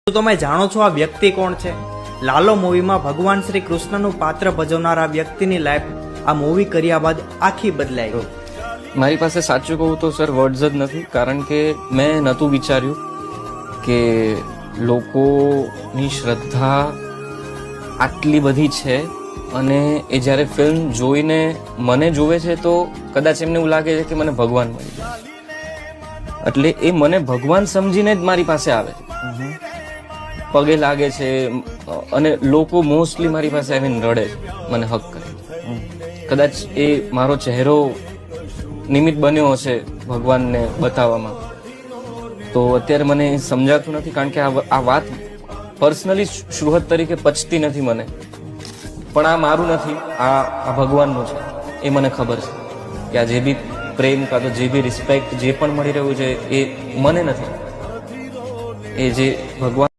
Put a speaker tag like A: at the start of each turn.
A: શું તમે જાણો છો આ વ્યક્તિ કોણ છે? લાલો મૂવીમાં ભગવાન શ્રી કૃષ્ણનું પાત્ર ભજવનાર આ વ્યક્તિની લાઈફ આ મૂવી કર્યા બાદ આખી બદલાઈ ગઈ.
B: મારી પાસે સાચું કહું તો સર વર્ડ્સ જ નથી, કારણ કે મેં નહોતું વિચાર્યું કે લોકોની શ્રદ્ધા આટલી બધી છે અને એ જ્યારે ફિલ્મ જોઈને મને જોવે છે તો કદાચ એમને એવું લાગે છે કે મને ભગવાન મળી ગયા, એટલે એ મને ભગવાન સમજીને જ મારી પાસે આવે છે, પગે લાગે છે અને લોકો મોસ્ટલી મારી પાસે આવીને રડે છે, મને હક કરે. કદાચ એ મારો ચહેરો નિમિત્ત બન્યો હશે ભગવાનને બતાવવામાં. તો અત્યારે મને સમજાતું નથી, કારણ કે આ વાત પર્સનલી શુહદ તરીકે પચતી નથી મને. પણ આ મારું નથી, આ ભગવાનનું છે. એ મને ખબર છે કે આ જે બી પ્રેમ કાં તો જે બી રિસ્પેક્ટ જે પણ મળી રહ્યું છે એ મને નથી, એ જે ભગવાન